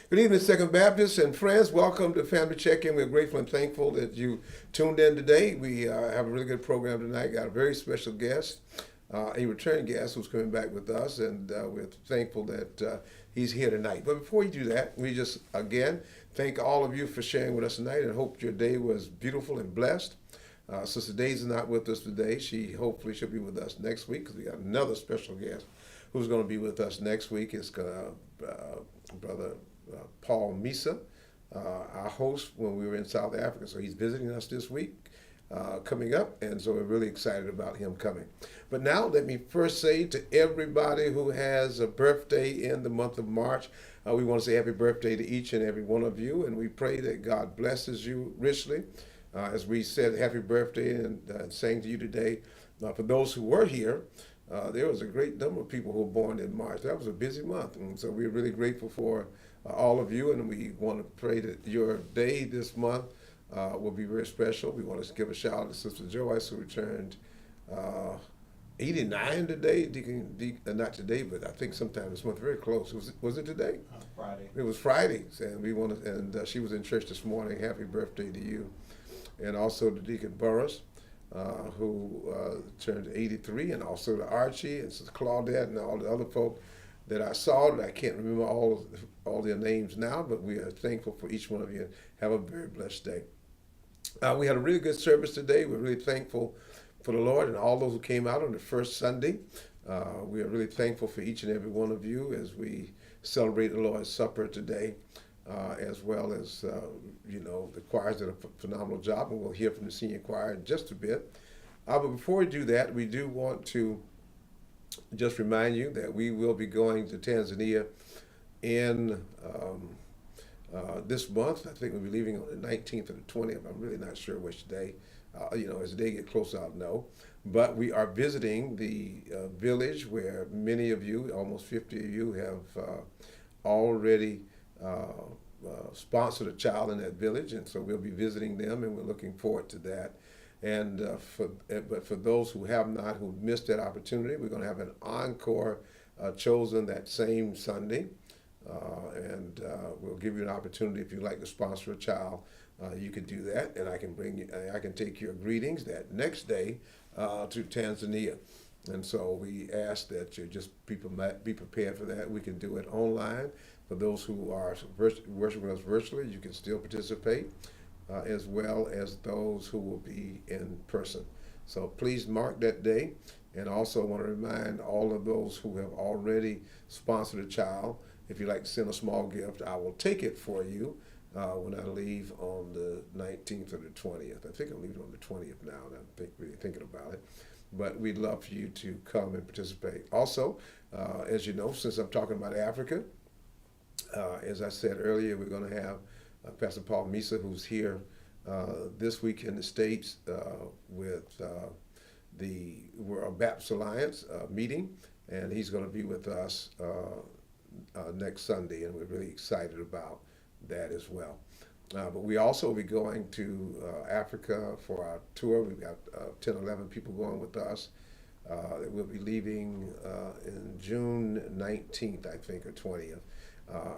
Good evening, Second Baptist and friends. Welcome to Family Check-In. We're grateful and thankful that you tuned in today. We have a really good program tonight. Got a very special guest, a return guest who's coming back with us, and we're thankful that he's here tonight. But before we do that, we just, again, thank all of you for sharing with us tonight and hope your day was beautiful and blessed. Sister Daisy's not with us today. Hopefully she'll be with us next week because we got another special guest who's going to be with us next week. It's Brother Paul Misa, our host when we were in South Africa. So he's visiting us this week coming up, and so we're really excited about him coming. But now let me first say to everybody who has a birthday in the month of March, we want to say happy birthday to each and every one of you, and we pray that God blesses you richly. As we said happy birthday and sang to you today, for those who were here, there was a great number of people who were born in March. That was a busy month, and so we're really grateful for all of you, and we want to pray that your day this month will be very special. We want to give a shout out to Sister Joyce, who returned 89 today. Not today, but I think sometime this month, very close. Was it today? Friday. It was Friday, and she was in church this morning. Happy birthday to you, and also to Deacon Burris, who turned 83, and also to Archie and Sister Claudette and all the other folk that I saw that I can't remember all their names now, but we are thankful for each one of you. Have a very blessed day. We had a really good service today. We're really thankful for the Lord and all those who came out on the first Sunday. We are really thankful for each and every one of you as we celebrate the Lord's Supper today, as well as, the choirs did a phenomenal job, and we'll hear from the senior choir in just a bit. But before we do that, we do want to just remind you that we will be going to Tanzania in this month. I think we'll be leaving on the 19th or the 20th. I'm really not sure which day. As the day gets closer, I'll know. But we are visiting the village where many of you, almost 50 of you, have already sponsored a child in that village, and so we'll be visiting them, and we're looking forward to that. And but for those who have not, who missed that opportunity, we're going to have an encore chosen that same Sunday, and we'll give you an opportunity if you'd like to sponsor a child. You can do that, and I can take your greetings that next day to Tanzania. And so we ask that people might be prepared for that. We can do it online. For those who are worshiping us virtually, you can still participate, as well as those who will be in person. So please mark that day. And also want to remind all of those who have already sponsored a child, if you'd like to send a small gift, I will take it for you when I leave on the 19th or the 20th. I think I'm leaving on the 20th now, and I'm really thinking about it. But we'd love for you to come and participate. Also, as you know, since I'm talking about Africa, as I said earlier, we're going to have Pastor Paul Misa, who's here this week in the States with the World Baptist Alliance meeting, and he's going to be with us next Sunday, and we're really excited about that as well. But we also will be going to Africa for our tour. We've got 10, 11 people going with us. We'll be leaving in June 19th, I think, or 20th.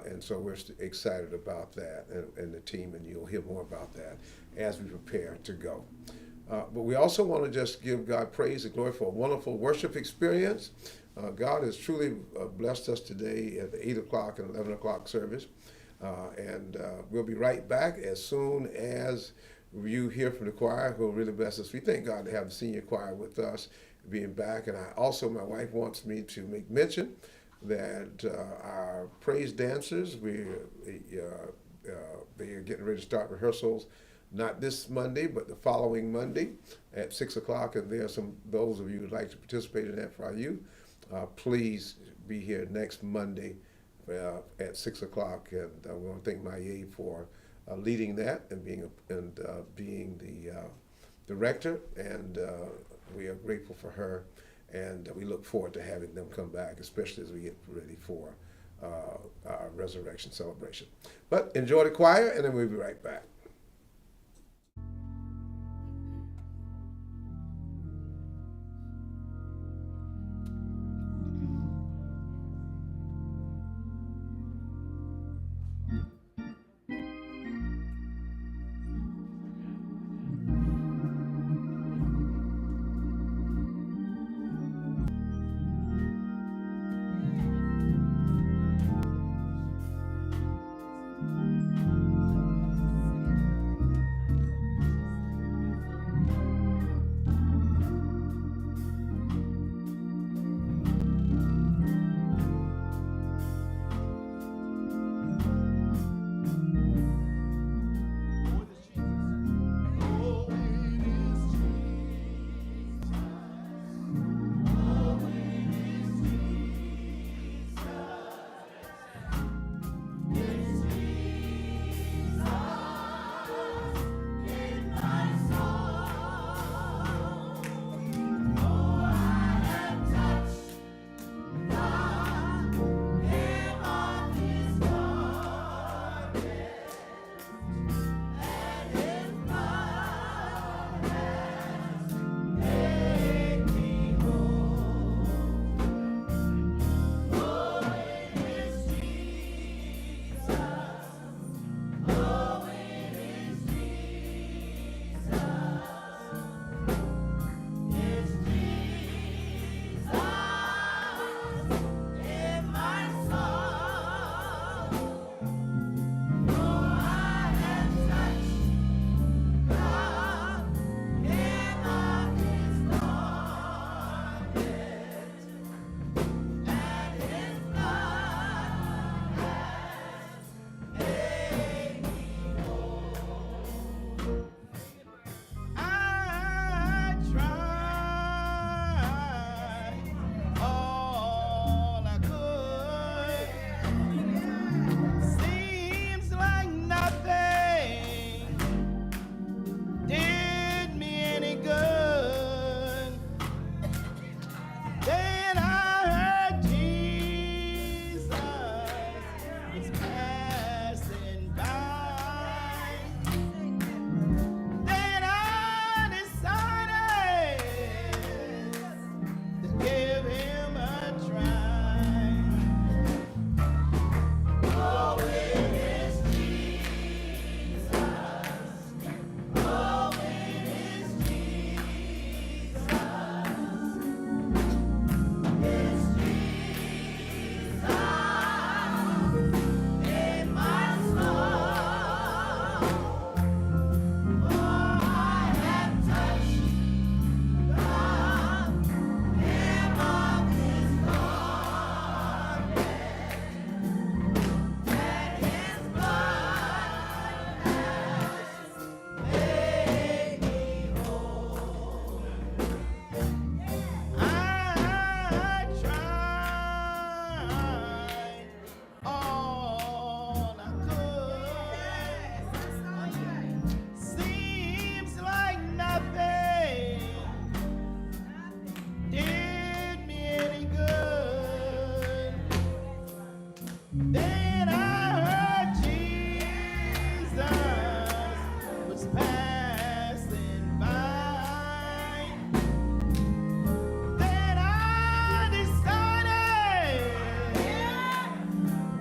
And so we're excited about that and the team, and you'll hear more about that as we prepare to go. But we also want to just give God praise and glory for a wonderful worship experience. God has truly blessed us today at the 8 o'clock and 11 o'clock service. And we'll be right back as soon as you hear from the choir, who will really bless us. We thank God to have the senior choir with us being back. And my wife wants me to make mention that our praise dancers, they are getting ready to start rehearsals, not this Monday, but the following Monday at 6 o'clock. And there are those of you who would like to participate in that for our youth. Please be here next Monday at 6 o'clock. And we want to thank Maye for leading that and being the director. And we are grateful for her. And we look forward to having them come back, especially as we get ready for our resurrection celebration. But enjoy the choir, and then we'll be right back. Then I heard Jesus was passing by. Then I decided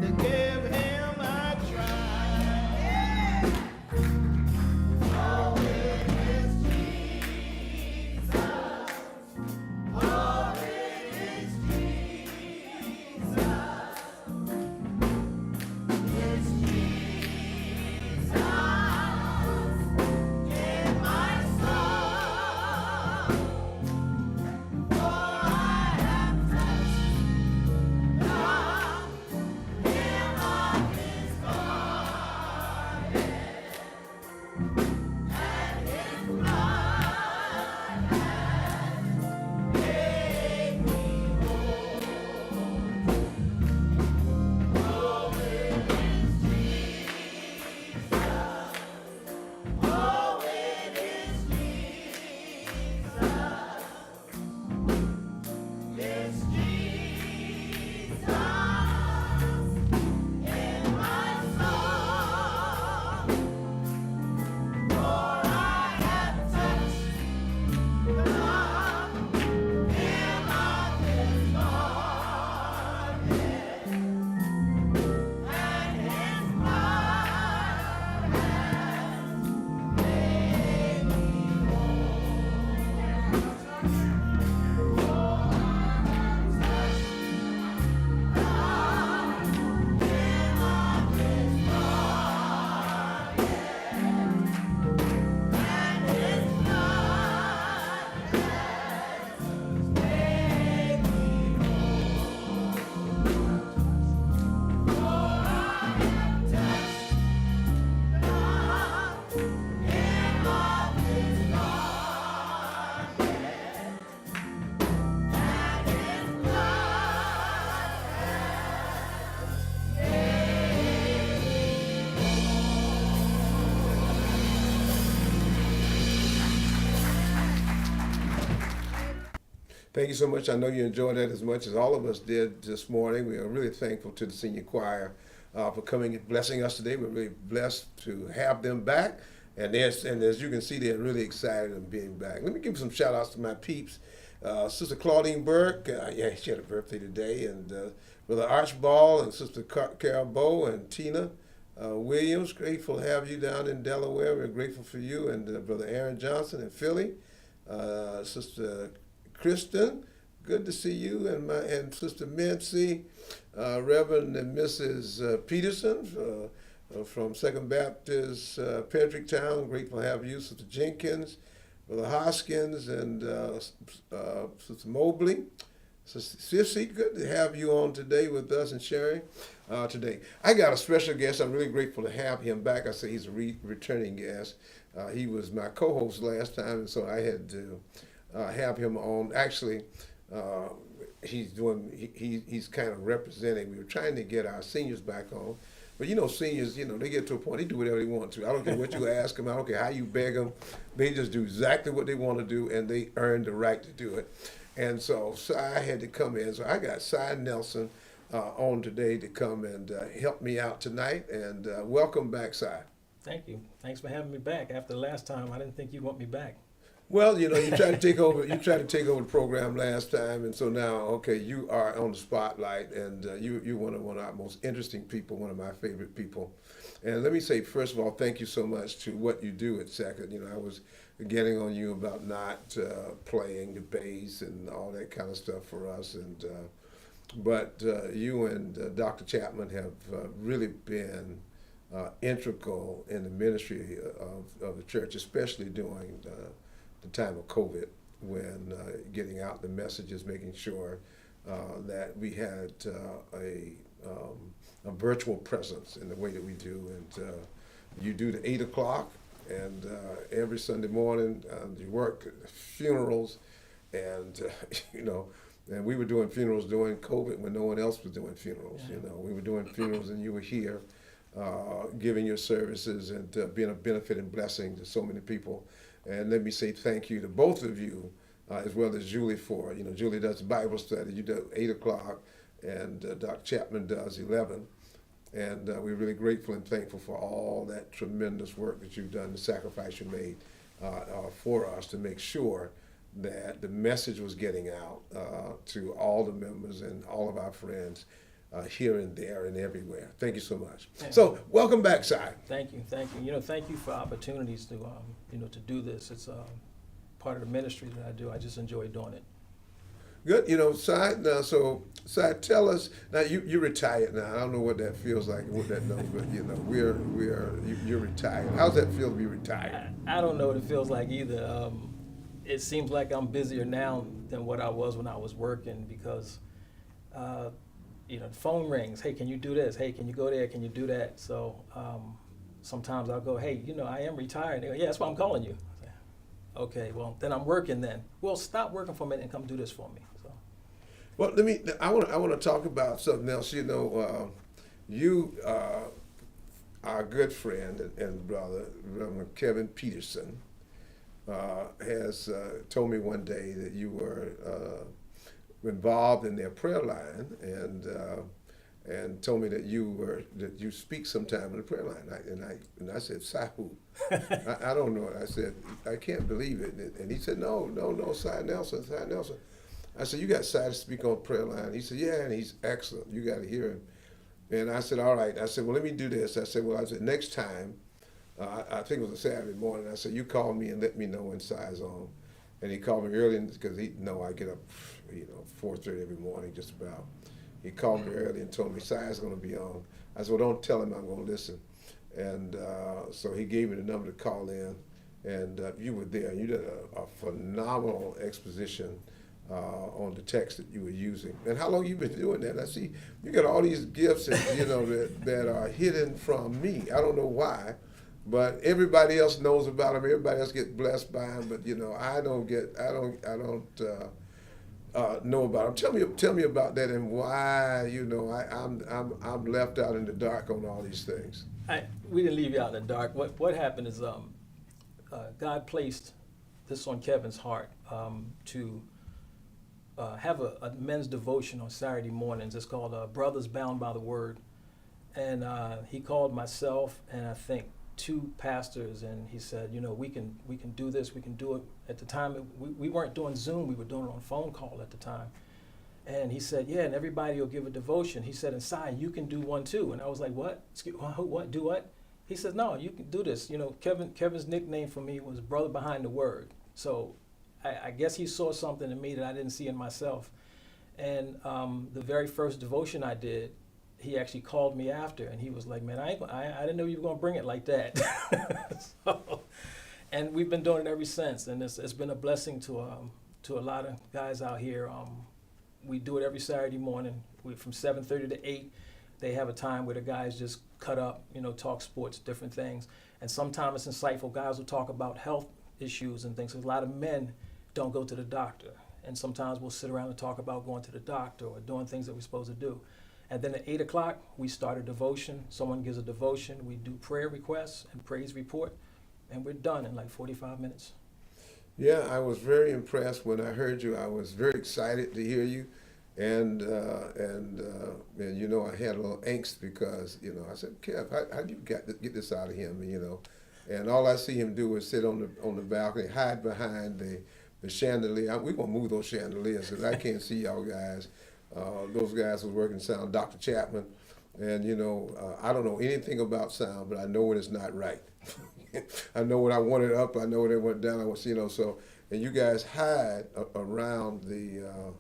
to give him a try. Oh, it is Jesus. Oh, it is Jesus. It's Jesus in my soul. For I have touched the hem of his garment, and his blood made me whole. Oh, it is Jesus. Oh, it is Jesus. It's Jesus in my soul. For I have touched the hem of his garment, and his blood made me whole. For I have touched the hem of his garment, and his blood made me whole. For I have touched the hem of his garment, and his Thank you so much. I know you enjoyed that as much as all of us did this morning. We are really thankful to the senior choir for coming and blessing us today. We're really blessed to have them back. And as you can see, they're really excited of being back. Let me give some shout outs to my peeps. Sister Claudine Burke, yeah, she had a birthday today. And Brother Archibald and Sister Carol Bow and Tina Williams, grateful to have you down in Delaware. We're grateful for you. And Brother Aaron Johnson in Philly. Sister Kristen, good to see you, and Sister Mincy, Reverend and Mrs. Peterson from Second Baptist Pedricktown. Grateful to have you, Sister Jenkins, Brother Hoskins, and Sister Mobley. Sister Sissy, good to have you on today with us and sharing today. I got a special guest. I'm really grateful to have him back. I say he's a returning guest. He was my co-host last time, and so I had to have him on. Actually, he's kind of representing. We were trying to get our seniors back on, but seniors, they get to a point, they do whatever they want to. I don't care what you ask them. I don't care how you beg them. They just do exactly what they want to do, and they earn the right to do it. And so Cy had to come in. So I got Cy Nelson on today to come and help me out tonight. And welcome back, Cy. Thank you. Thanks for having me back. After the last time, I didn't think you'd want me back. Well, you tried to take over. You tried to take over the program last time, and so now, okay, you are on the spotlight, and you're one of our most interesting people, one of my favorite people. And let me say, first of all, thank you so much to what you do at Second. I was getting on you about not playing the bass and all that kind of stuff for us, and but you and Dr. Chapman have really been integral in the ministry of the church, especially during the time of COVID, when getting out the messages, making sure that we had a virtual presence in the way that we do. And you do the 8 o'clock, and every Sunday morning you work funerals, and and we were doing funerals during COVID when no one else was doing funerals. Yeah. We were doing funerals, and you were here giving your services and being a benefit and blessing to so many people. And let me say thank you to both of you, as well as Julie Julie does Bible study. You do 8 o'clock, and Dr. Chapman does 11. And we're really grateful and thankful for all that tremendous work that you've done, the sacrifice you made for us to make sure that the message was getting out to all the members and all of our friends here and there and everywhere. Thank you so much. Yeah. So welcome back, Si. Thank you, thank you. You know, thank you for opportunities to, to do this. It's part of the ministry that I do. I just enjoy doing it. Good. Si, now, so Si, tell us, now you're retired now. I don't know what that feels like and what that knows, but you're retired. How's that feel to be retired? I don't know what it feels like either. It seems like I'm busier now than what I was when I was working because, the phone rings. Hey, can you do this? Hey, can you go there? Can you do that? So sometimes I'll go, hey, I am retired. They go, yeah, that's why I'm calling you. I say, okay, well, then I'm working then. Well, stop working for a minute and come do this for me. So. Well, I want to talk about something else. You our good friend and brother, Reverend Kevin Peterson, has told me one day that you were involved in their prayer line and told me that you speak sometime in the prayer line. And I said, Si who? I don't know it. I said, I can't believe it. And he said, no, Si Nelson. I said, you got Si to speak on prayer line? He said, yeah, and he's excellent. You got to hear him. And I said, all right. I said, well, let me do this. I said, next time, I think it was a Saturday morning, I said, you call me and let me know when Si's on. And he called me early because he know I get up, 4:30 every morning just about. He called me early and told me Si's going to be on. I said, well, don't tell him I'm going to listen. And so he gave me the number to call in, and you were there. You did a phenomenal exposition on the text that you were using. And how long you been doing that? I see you got all these gifts that are hidden from me. I don't know why, but everybody else knows about them. Everybody else gets blessed by them, but I don't know about them. Tell me about that and why I'm left out in the dark on all these things. We didn't leave you out in the dark. What happened is God placed this on Kevin's heart to have a men's devotion on Saturday mornings. It's called Brothers Bound by the Word. And he called myself and I think 2 pastors, and he said, we can do this. We can do it. At the time, we weren't doing Zoom. We were doing it on phone call at the time. And he said, yeah, and everybody will give a devotion. He said, and you can do one too. And I was like, what? What? Do what? He said, no, you can do this. Kevin's nickname for me was Brother Behind the Word. So I guess he saw something in me that I didn't see in myself. And the very first devotion I did, he actually called me after, and he was like, man, I didn't know you were going to bring it like that. And we've been doing it ever since, and it's been a blessing to a lot of guys out here. We do it every Saturday morning. From 7:30 to 8, they have a time where the guys just cut up, talk sports, different things. And sometimes it's insightful. Guys will talk about health issues and things. A lot of men don't go to the doctor, and sometimes we'll sit around and talk about going to the doctor or doing things that we're supposed to do. And then at 8 o'clock, we start a devotion. Someone gives a devotion. We do prayer requests and praise report, and we're done in like 45 minutes. Yeah, I was very impressed when I heard you. I was very excited to hear you, and I had a little angst because I said, Kev, how do you get this out of him? And all I see him do is sit on the balcony, hide behind the chandelier. We're gonna move those chandeliers because I can't see y'all guys. Those guys was working sound, Dr. Chapman, and I don't know anything about sound, but I know when it's not right. I know when I want it up, I know when it went down. So and you guys hide around the,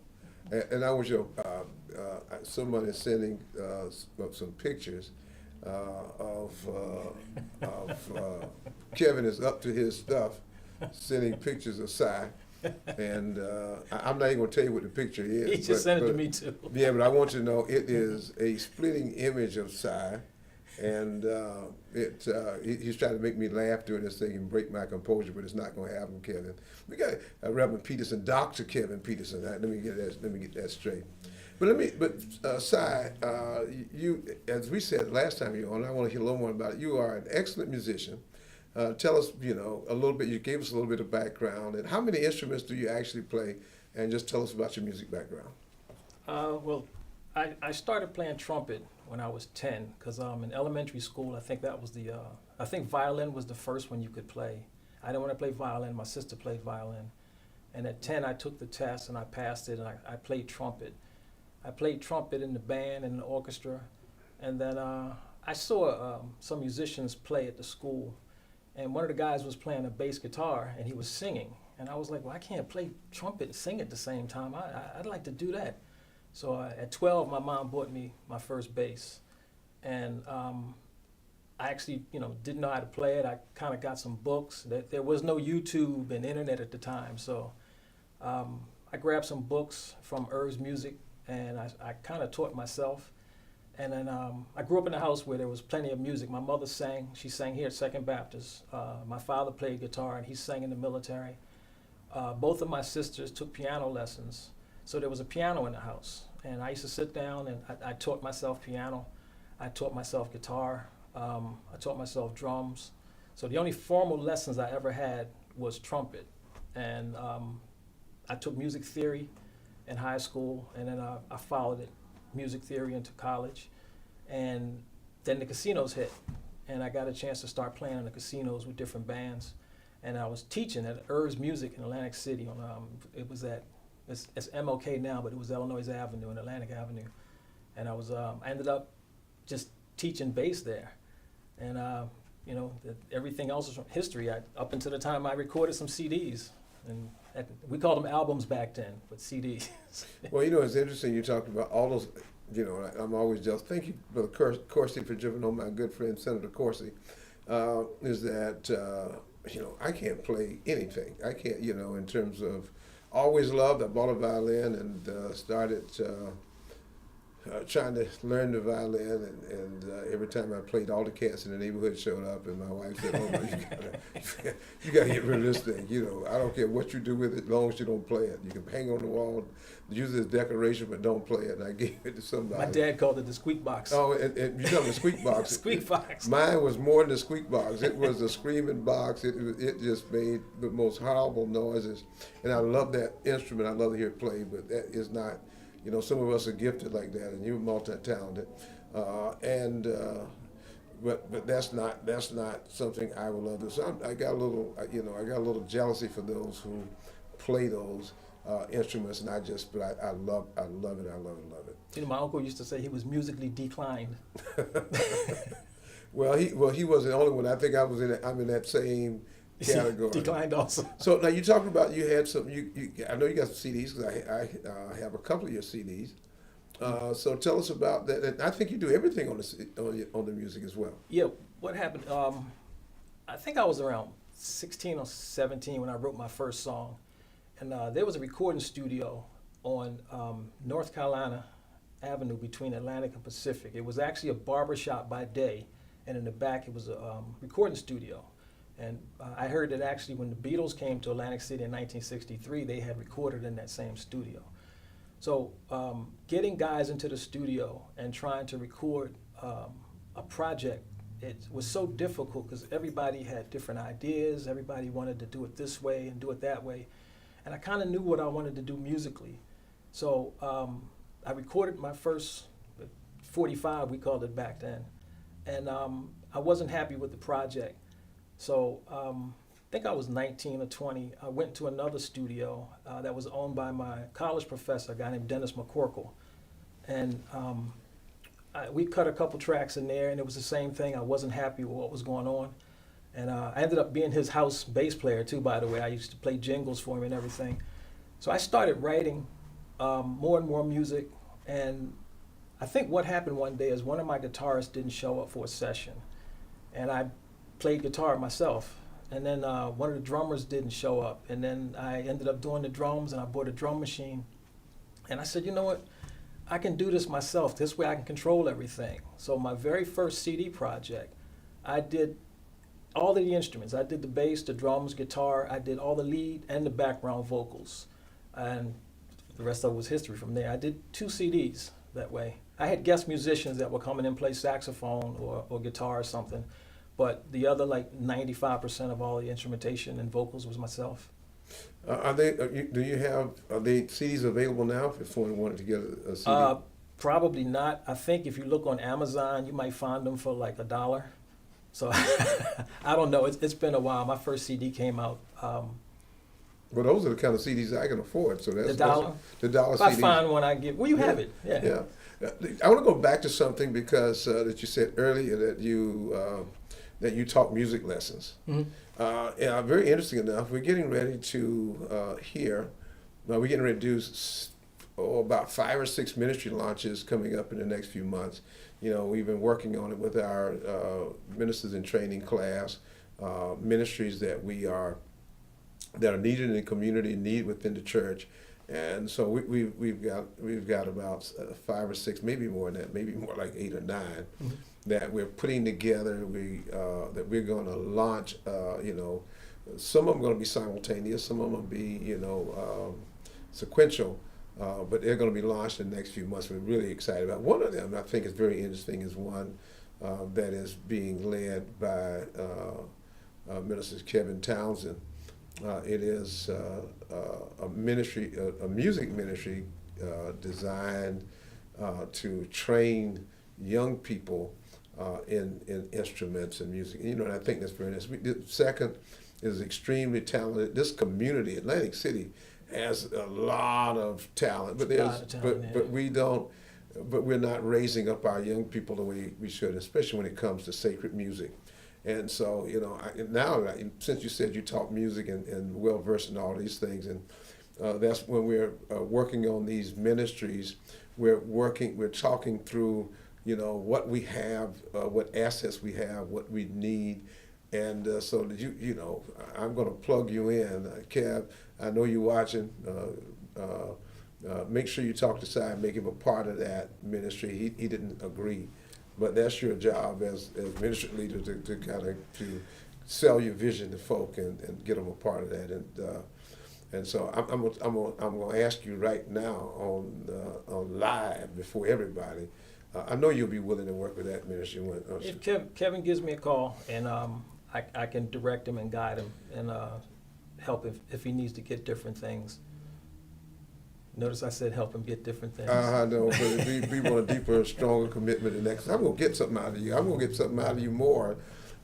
and I was someone is sending some pictures of Kevin is up to his stuff, sending pictures of Si. And I'm not even going to tell you what the picture is. He just sent it to me too. Yeah, but I want you to know it is a splitting image of Si, and he's trying to make me laugh during this thing and break my composure, but it's not going to happen, Kevin. We got Reverend Peterson, Dr. Kevin Peterson. Let me get that straight. But Si, you, as we said last time you were on, I want to hear a little more about it. You are an excellent musician. Tell us, a little bit. You gave us a little bit of background, and how many instruments do you actually play? And just tell us about your music background. Well, I started playing trumpet when I was 10, because in elementary school, I think that was I think violin was the first one you could play. I didn't want to play violin. My sister played violin. And at 10, I took the test and I passed it, and I played trumpet. I played trumpet in the band and the orchestra. And then I saw some musicians play at the school. And one of the guys was playing a bass guitar, and he was singing. And I was like, well, I can't play trumpet and sing at the same time. I'd like to do that. So at 12, my mom bought me my first bass. And I actually, didn't know how to play it. I kind of got some books. There was no YouTube and internet at the time. So I grabbed some books from Irv's Music, and I kind of taught myself. And then I grew up in a house where there was plenty of music. My mother sang. She sang here at Second Baptist. My father played guitar, and he sang in the military. Both of my sisters took piano lessons. So there was a piano in the house. And I used to sit down, and I taught myself piano. I taught myself guitar. I taught myself drums. So the only formal lessons I ever had was trumpet. And I took music theory in high school, and then I followed it, music theory, into college. And then the casinos hit, and I got a chance to start playing in the casinos with different bands. And I was teaching at Irv's Music in Atlantic City. It's MLK now, but it was Illinois Avenue and Atlantic Avenue. And I ended up just teaching bass there. And everything else is from history. Up until the time I recorded some CDs, and we called them albums back then, but CDs. Well, it's interesting you talked about all those. I'm always jealous. Thank you, Brother Corsi, for jumping on my good friend Senator Corsi. Is that I can't play anything. I can't, in terms of always loved. I bought a violin and started trying to learn the violin, and every time I played, all the cats in the neighborhood showed up, and my wife said, "Oh, no, you gotta get rid of this thing. I don't care what you do with it, as long as you don't play it. You can hang on the wall, use it as decoration, but don't play it." And I gave it to somebody. My dad called it the squeak box. Oh, and you talking the squeak box? Squeak box. Mine was more than a squeak box. It was a screaming box. It just made the most horrible noises, and I love that instrument. I love to hear it play, but that is not. Some of us are gifted like that, and you're multi-talented, but that's not something I would love to. So I got a little jealousy for those who play those instruments, and I love it. I love it. My uncle used to say he was musically declined. Well, he was the only one. I think I'm in that same category. Declined also. So now you talking about you had some. I know you got some CDs because I have a couple of your CDs. So tell us about that. And I think you do everything on the music as well. Yeah. What happened? I think I was around 16 or 17 when I wrote my first song, and there was a recording studio on North Carolina Avenue between Atlantic and Pacific. It was actually a barbershop by day, and in the back it was a recording studio. And I heard that actually when the Beatles came to Atlantic City in 1963, they had recorded in that same studio. So getting guys into the studio and trying to record a project, it was so difficult because everybody had different ideas. Everybody wanted to do it this way and do it that way. And I kind of knew what I wanted to do musically. So I recorded my first 45, we called it back then. And I wasn't happy with the project. So I think I was 19 or 20. I went to another studio that was owned by my college professor, a guy named Dennis McCorkle. And we cut a couple tracks in there, and it was the same thing. I wasn't happy with what was going on. And I ended up being his house bass player, too, by the way. I used to play jingles for him and everything. So I started writing more and more music. And I think what happened one day is one of my guitarists didn't show up for a session. And I played guitar myself, and then one of the drummers didn't show up, and then I ended up doing the drums, and I bought a drum machine, and I said, you know what, I can do this myself. This way I can control everything. So my very first CD project, I did all of the instruments. I did the bass, the drums, guitar. I did all the lead and the background vocals, and the rest of it was history from there. I did 2 CDs that way. I had guest musicians that would come in and play saxophone or guitar or something. But the other, 95% of all the instrumentation and vocals was myself. Are they CDs available now if someone wanted to get a CD? Probably not. I think if you look on Amazon, you might find them for like $1. So I don't know. It's been a while. My first CD came out. Well, those are the kind of CDs I can afford. So that's The dollar? the dollar If I CDs. find one, I give. Well, you have it. Yeah. Yeah. I want to go back to something because that you said earlier that you taught music lessons. Mhm. Yeah, very interesting enough. We're getting ready to hear. We're getting ready to do about 5 or 6 ministry launches coming up in the next few months. You know, we've been working on it with our ministers in training class, ministries that are needed in the community, need within the church. And so we've got about 5 or 6, maybe more than that, maybe more like 8 or 9 that we're putting together. That we're going to launch. Some of them are going to be simultaneous, some of them will be sequential, but they're going to be launched in the next few months. We're really excited about. One of them I think is very interesting is one that is being led by Minister Kevin Townsend. It is a ministry, a music ministry designed to train young people in instruments and music. You know, and I think that's very nice. The second is extremely talented. This community, Atlantic City, has a lot of talent, but we're not raising up our young people the way we should, especially when it comes to sacred music. And so, since you said you taught music and well versed in all these things, and that's when we're working on these ministries. We're talking through, what we have, what assets we have, what we need, and so that I'm going to plug you in, Kev. I know you're watching. Make sure you talk to Si and make him a part of that ministry. He didn't agree. But that's your job as ministry leader to kind of to sell your vision to folk and get them a part of that. And so I'm going to ask you right now on live before everybody. I know you'll be willing to work with that ministry. If Kevin gives me a call and I can direct him and guide him and help if he needs to get different things. Notice I said help him get different things. I know, but if we want a deeper, stronger commitment to next, I'm going to get something out of you. I'm going to get something out of you more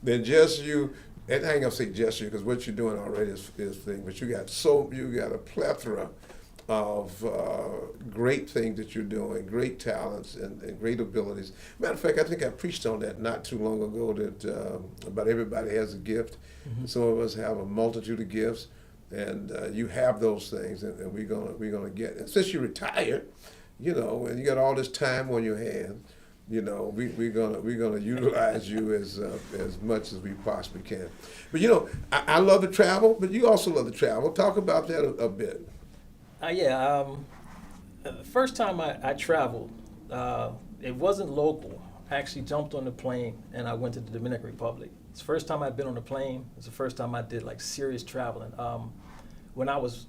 than just you. And I ain't going to say just you, because what you're doing already is thing. But you got a plethora of great things that you're doing, great talents and great abilities. Matter of fact, I think I preached on that not too long ago that about everybody has a gift. Mm-hmm. Some of us have a multitude of gifts. And you have those things, and we're gonna get. And since you're retired, and you got all this time on your hands, we're gonna utilize you as much as we possibly can. But I love to travel, but you also love to travel. Talk about that a bit. The first time I traveled, it wasn't local. I actually jumped on the plane and I went to the Dominican Republic. It's the first time I'd been on a plane. It's the first time I did like serious traveling. When I was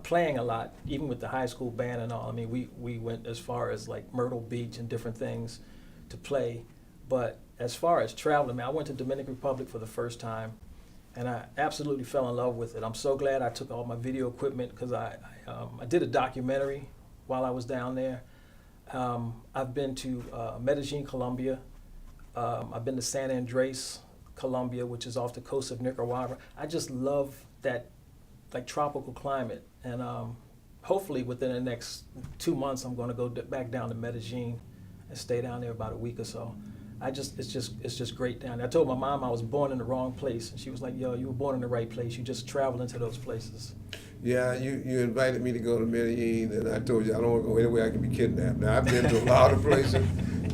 playing a lot, even with the high school band and all, I mean, we went as far as like Myrtle Beach and different things to play. But as far as traveling, I went to Dominican Republic for the first time, and I absolutely fell in love with it. I'm so glad I took all my video equipment because I did a documentary while I was down there. I've been to Medellin, Colombia. I've been to San Andres, Colombia, which is off the coast of Nicaragua. I just love that like tropical climate, and hopefully within the next 2 months I'm going to go back down to Medellin and stay down there about a week or so. It's just great down there. I told my mom I was born in the wrong place, and she was like, "Yo, you were born in the right place. You just traveled into those places." Yeah, you invited me to go to Medellin, and I told you I don't want to go anywhere I can be kidnapped. Now, I've been to a lot of places,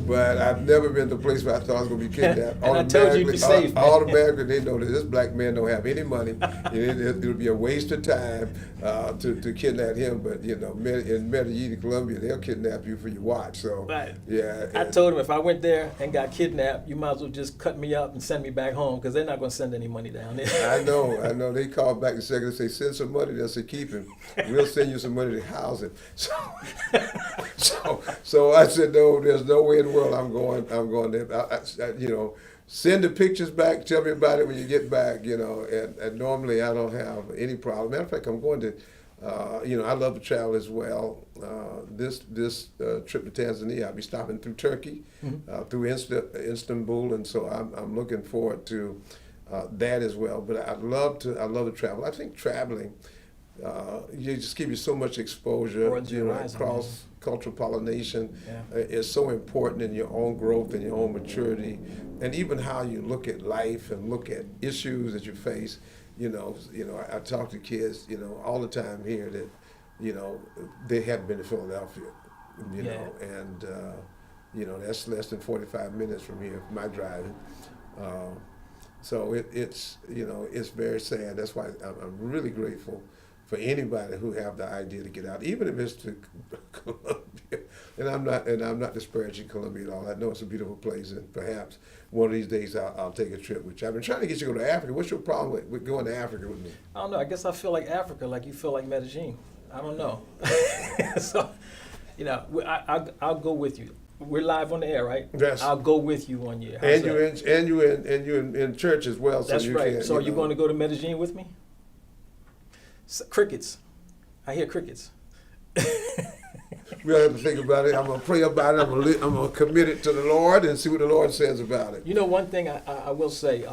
but I've never been to a place where I thought I was going to be kidnapped. And I told you you'd be safe. Automatically, they know that this black man don't have any money. It'll be a waste of time to kidnap him. But, in Medellin, Colombia, they'll kidnap you for your watch. So, right. Yeah. I told him if I went there and got kidnapped, you might as well just cut me up and send me back home because they're not going to send any money down there. I know. They called back the second and say, send some money. They'll say, keep him. We'll send you some money to house him. So I said, no, there's no way in the world I'm going there. Send the pictures back. Tell me about it when you get back. And normally I don't have any problem. Matter of fact, I'm going to I love to travel as well. This trip to Tanzania, I'll be stopping through Turkey, through Istanbul, and so I'm looking forward to that as well. But I love to travel. I think traveling, you just give you so much exposure. Broadens your horizon, Cross cultural pollination Yeah. is so important in your own growth and your own maturity, and even how you look at life and look at issues that you face. I talk to kids, all the time here that, they haven't been to Philadelphia, and that's less than 45 minutes from here, my driving. So it's very sad. That's why I'm really grateful for anybody who have the idea to get out, even if it's to Colombia. And I'm not disparaging Colombia at all. I know it's a beautiful place, and perhaps one of these days I'll take a trip with you. I've been trying to get you to go to Africa. What's your problem with going to Africa with me? I don't know. I guess I feel like Africa, like you feel like Medellin. I don't know. So, I'll go with you. We're live on the air, right? Yes. I'll go with you one year. And you're in church as well. That's so you right. Can, so are you going to go to Medellin with me? Crickets. I hear crickets. We'll have to think about it. I'm gonna pray about it. I'm gonna commit it to the Lord and see what the Lord says about it. One thing I will say,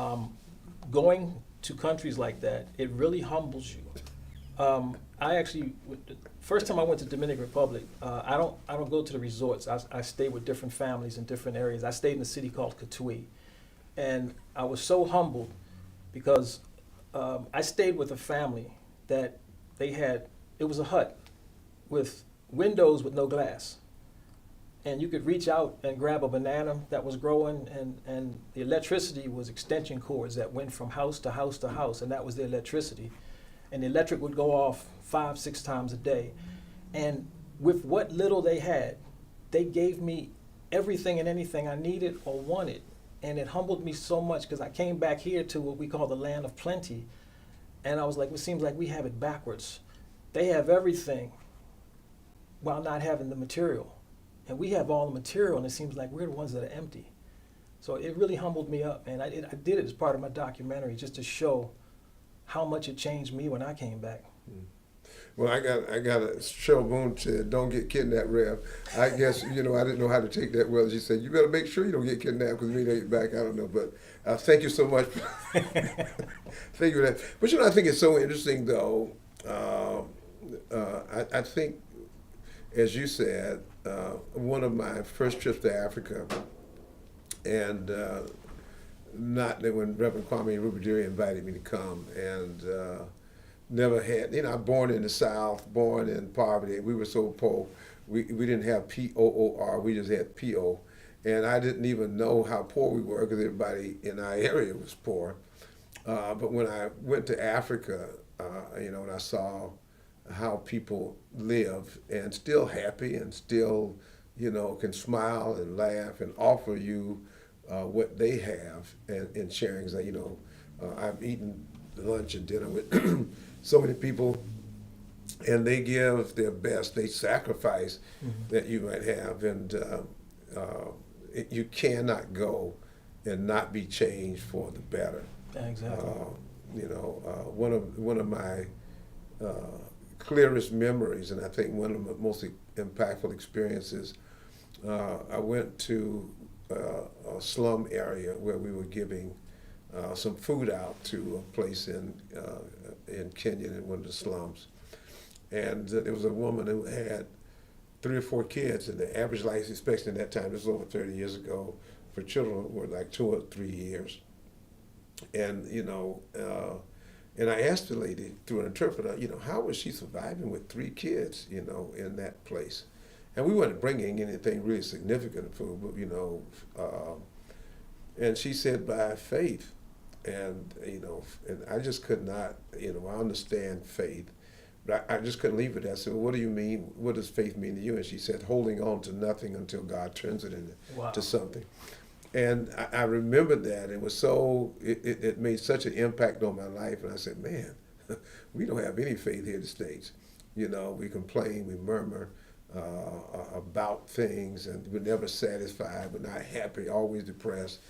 going to countries like that, it really humbles you. I actually, first time I went to Dominican Republic, I don't go to the resorts. I stay with different families in different areas. I stayed in a city called Cotuí, and I was so humbled because I stayed with a family that it was a hut with windows with no glass. And you could reach out and grab a banana that was growing, and the electricity was extension cords that went from house to house to house, and that was the electricity. And the electric would go off 5-6 times a day. And with what little they had, they gave me everything and anything I needed or wanted. And it humbled me so much because I came back here to what we call the land of plenty. And I was like, it seems like we have it backwards. They have everything while not having the material. And we have all the material, and it seems like we're the ones that are empty. So it really humbled me up, and I did it as part of my documentary just to show how much it changed me when I came back. Well, I got a Cheryl Boone said, "Don't get kidnapped, Rev." I guess I didn't know how to take that well. She said, "You better make sure you don't get kidnapped because we get back." I don't know, but thank you so much. Thank you for that. But I think it's so interesting though. I think, as you said, one of my first trips to Africa, and not that when Reverend Kwame Rubadiri invited me to come, and never had, I'm born in the South, born in poverty. We were so poor. We didn't have P-O-O-R, we just had P-O. And I didn't even know how poor we were because everybody in our area was poor. But when I went to Africa, and I saw how people live and still happy and still, can smile and laugh and offer you what they have and sharing. I've eaten lunch and dinner with so many people, and they give their best. They sacrifice that you might have, and you cannot go and not be changed for the better. Yeah, exactly. One of my clearest memories, and I think one of the most impactful experiences, I went to a slum area where we were giving some food out to a place in Kenya in one of the slums. And there was a woman who had 3 or 4 kids, and the average life expectancy at that time, this was over 30 years ago, for children were like 2 or 3 years. And, and I asked the lady through an interpreter, how was she surviving with 3 kids, in that place? And we weren't bringing anything really significant food, but, and she said by faith. And, and I just could not, I understand faith, but I just couldn't leave it. I said, well, what do you mean? What does faith mean to you? And she said, holding on to nothing until God turns it into something. And I remembered that. It was it made such an impact on my life. And I said, man, we don't have any faith here in the States. We complain, we murmur about things, and we're never satisfied, we're not happy, always depressed.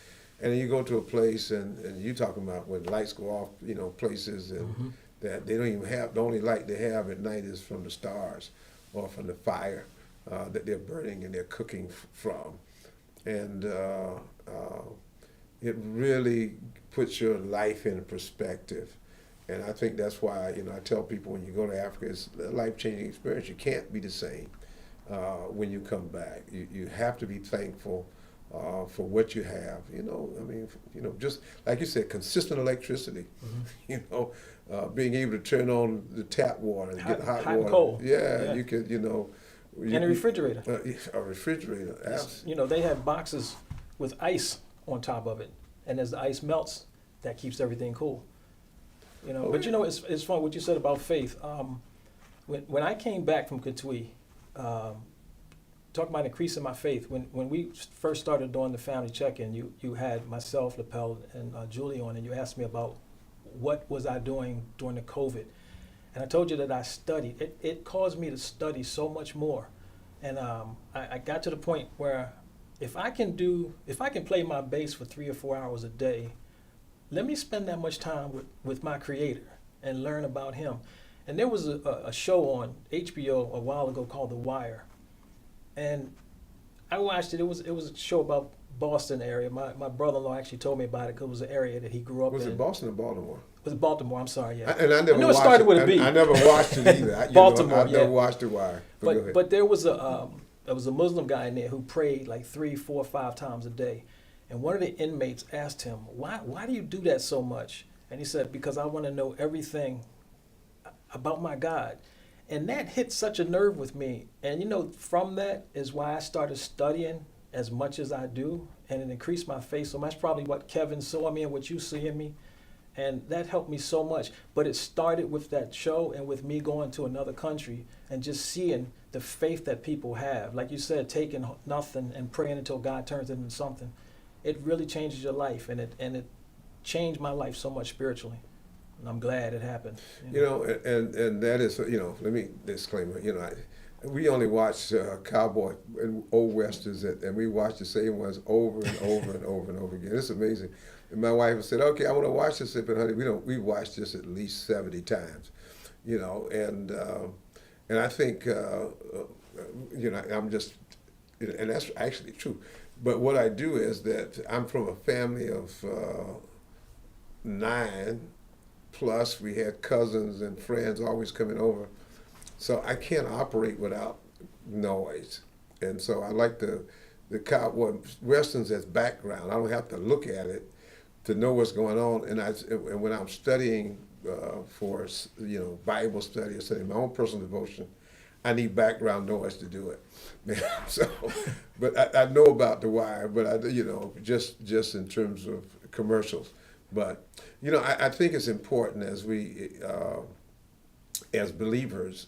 And then you go to a place, and you talking about when lights go off, places, and that they don't even have, the only light they have at night is from the stars or from the fire that they're burning and they're cooking from. And it really puts your life in perspective. And I think that's why, I tell people when you go to Africa, it's a life-changing experience. You can't be the same when you come back. You have to be thankful for what you have. Just like you said, consistent electricity. Being able to turn on the tap water and get hot and water. cold. Yeah, you could, And a refrigerator. A refrigerator, They have boxes with ice on top of it, and as the ice melts, that keeps everything cool. It's fun what you said about faith. When I came back from Katui, talking about increasing my faith, when we first started doing the family check-in, you had myself, Lapel, and Julie on, and you asked me about what was I doing during the COVID. And I told you that I studied. It caused me to study so much more. And I got to the point where if I can play my bass for 3 or 4 hours a day, let me spend that much time with my creator and learn about him. And there was a show on HBO a while ago called The Wire. And I watched it. It was a show about Boston area. My brother-in-law actually told me about it because it was an area that he grew up in. Was it Boston or Baltimore? It was Baltimore, I'm sorry, yeah. I never knew it watched started with a B. I never watched it either. Baltimore, I've yeah. never watched The Wire. But there was a Muslim guy in there who prayed like 3, 4, 5 times a day. And one of the inmates asked him, why do you do that so much? And he said, because I want to know everything about my God. And that hit such a nerve with me. And from that is why I started studying as much as I do, and it increased my faith. So that's probably what Kevin saw in me and what you see in me. And that helped me so much. But it started with that show and with me going to another country and just seeing the faith that people have. Like you said, taking nothing and praying until God turns it into something. It really changes your life, and it changed my life so much spiritually. And I'm glad it happened. And that is, let me disclaimer, we only watch cowboy and old westerns, and we watch the same ones over and over and over and over again. It's amazing. And my wife said, "Okay, I want to watch this," but honey, we watched this at least 70 times, and I think, I'm just, and that's actually true. But what I do is that I'm from a family of 9, plus we had cousins and friends always coming over. So I can't operate without noise. And so I like the cowboy westerns as background. I don't have to look at it to know what's going on. And when I'm studying for Bible study or studying my own personal devotion, I need background noise to do it. So, but I know about The Wire, but just in terms of commercials. But I think it's important as we as believers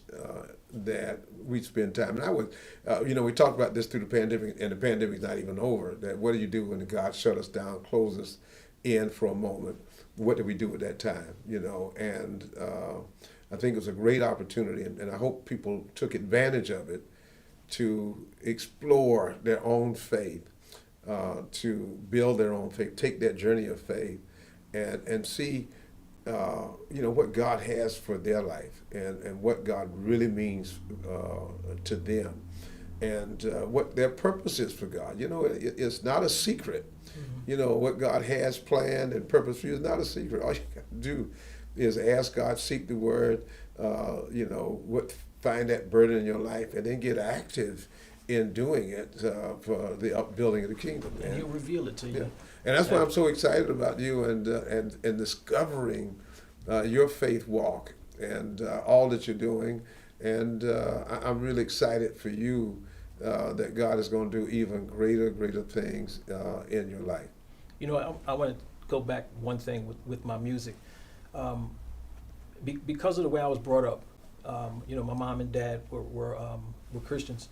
that we spend time. And I would, we talked about this through the pandemic, and the pandemic's not even over. That what do you do when God shut us down, close us in for a moment? What do we do at that time? And I think it was a great opportunity, and I hope people took advantage of it to explore their own faith, to build their own faith, take that journey of faith, and see, what God has for their life, and what God really means to them, and what their purpose is for God. It's not a secret. What God has planned and purpose for you is not a secret. All you got to do is ask God, seek the Word, find that burden in your life, and then get active in doing it for the upbuilding of the kingdom. And He'll reveal it to you. Yeah. And that's why I'm so excited about you and discovering your faith walk and all that you're doing. And I'm really excited for you that God is going to do even greater things in your life. I want to go back one thing with my music. Because of the way I was brought up, my mom and dad were Christians,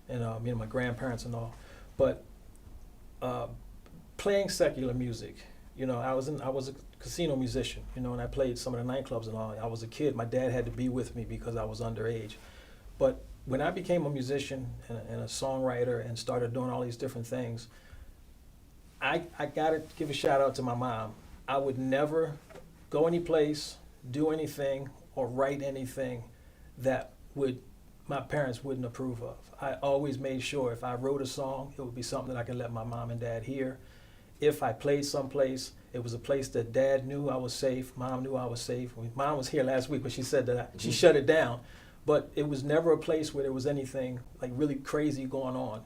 and my grandparents and all. But playing secular music, I was a casino musician, and I played some of the nightclubs and all. I was a kid. My dad had to be with me because I was underage. But when I became a musician and a songwriter and started doing all these different things, I got to give a shout out to my mom. I would never go any place do anything or write anything that my parents wouldn't approve of. I always made sure if I wrote a song, it would be something that I could let my mom and dad hear. If I played someplace, it was a place that dad knew I was safe, mom knew I was safe. Mom was here last week, but she said that she shut it down. But it was never a place where there was anything like really crazy going on,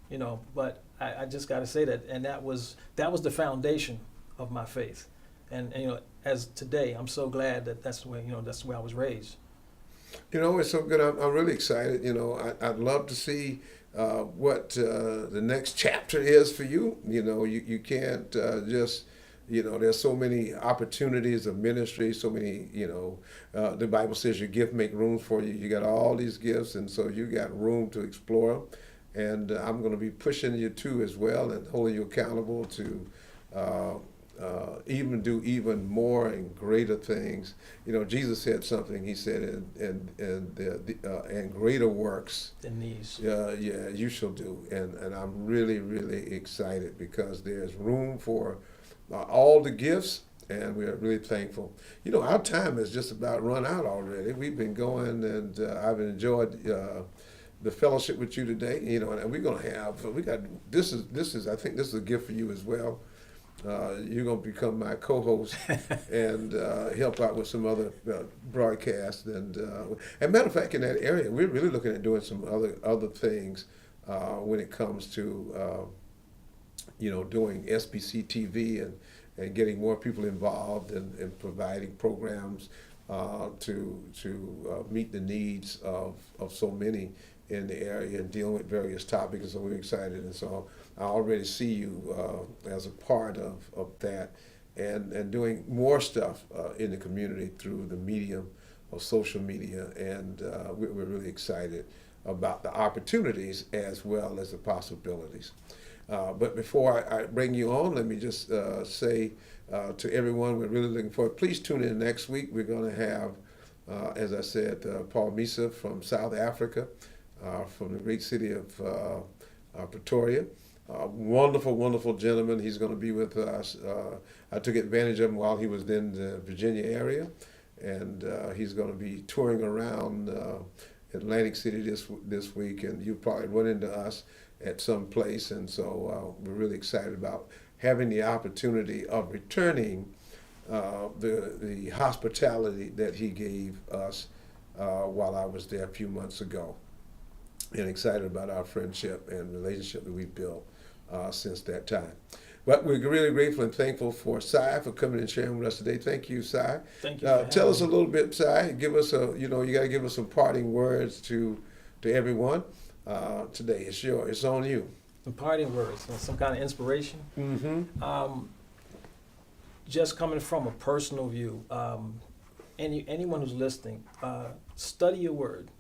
you know. But I just got to say that, and that was the foundation of my faith. And you know, as today, I'm so glad that that's the way I was raised. You know, it's so good. I'm really excited. You know, I'd love to see what the next chapter is for you. You know, you can't just, you know, there's so many opportunities of ministry, so many, you know, the Bible says your gift make room for you. You got all these gifts, and so you got room to explore them. And I'm going to be pushing you too as well, and holding you accountable to even do even more and greater things. You know, Jesus said something. He said, "And greater works than these." Yeah, you shall do." And I'm really, really excited because there's room for all the gifts, and we are really thankful. You know, our time has just about run out already. We've been going, and I've enjoyed the fellowship with you today. You know, and we're gonna have this is I think this is a gift for you as well. You're going to become my co-host and help out with some other broadcasts. And matter of fact, in that area, we're really looking at doing some other things when it comes to you know, doing SBC TV and getting more people involved and providing programs to meet the needs of so many in the area and dealing with various topics. So we're excited, and so I already see you as a part of that and doing more stuff in the community through the medium of social media, and we're really excited about the opportunities as well as the possibilities. But before I bring you on, let me just say to everyone, we're really looking forward. Please tune in next week. We're going to have, as I said, Paul Misa from South Africa, from the great city of Pretoria. Wonderful, wonderful gentleman. He's going to be with us. I took advantage of him while he was in the Virginia area, and he's going to be touring around Atlantic City this week, and you probably run into us at some place, and so we're really excited about having the opportunity of returning the hospitality that he gave us while I was there a few months ago, and excited about our friendship and relationship that we've built since that time. But we're really grateful and thankful for Cy for coming and sharing with us today. Thank you, Cy. Thank you. Tell us a little bit, Cy. Give us you got to give us some parting words to everyone today. It's on you. Some parting words, some kind of inspiration. Mm-hmm. Just coming from a personal view, anyone who's listening, study your word.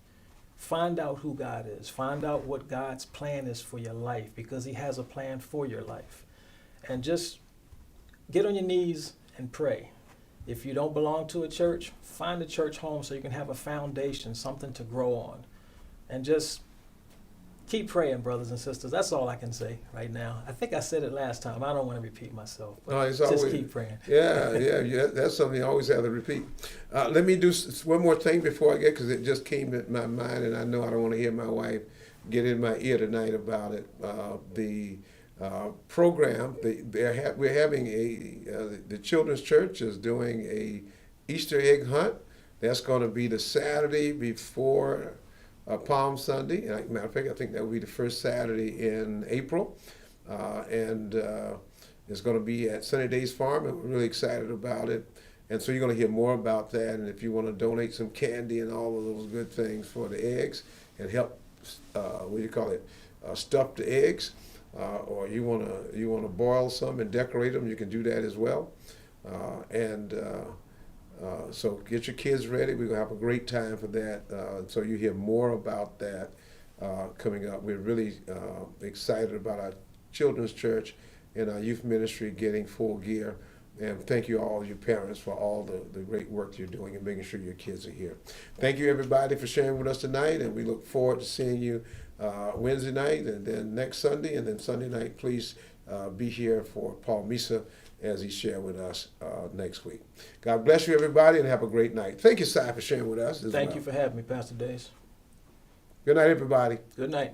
Find out who God is. Find out what God's plan is for your life, because he has a plan for your life. And just get on your knees and pray. If you don't belong to a church, find a church home so you can have a foundation, something to grow on. And just keep praying, brothers and sisters. That's all I can say right now. I think I said it last time. I don't want to repeat myself. But No, it's just always, keep praying. Yeah. That's something you always have to repeat. Let me do one more thing before I get, because it just came in my mind, and I know I don't want to hear my wife get in my ear tonight about it. The program, we're having the Children's Church is doing a Easter egg hunt. That's going to be the Saturday before Palm Sunday. And matter of fact, I think that will be the first Saturday in April. And it's going to be at Sunny Days Farm, and we're really excited about it. And so you're going to hear more about that. And if you want to donate some candy and all of those good things for the eggs and help, stuff the eggs, or you want to boil some and decorate them, you can do that as well. So get your kids ready. We're going to have a great time for that. So you hear more about that coming up. We're really excited about our children's church and our youth ministry getting full gear. And thank you all, you parents, for all the great work you're doing and making sure your kids are here. Thank you, everybody, for sharing with us tonight. And we look forward to seeing you Wednesday night, and then next Sunday, and then Sunday night. Please be here for Paul Misa as he shared with us next week. God bless you, everybody, and have a great night. Thank you, Si, for sharing with us as Thank well. you for having me, Pastor Days. Good night, everybody. Good night.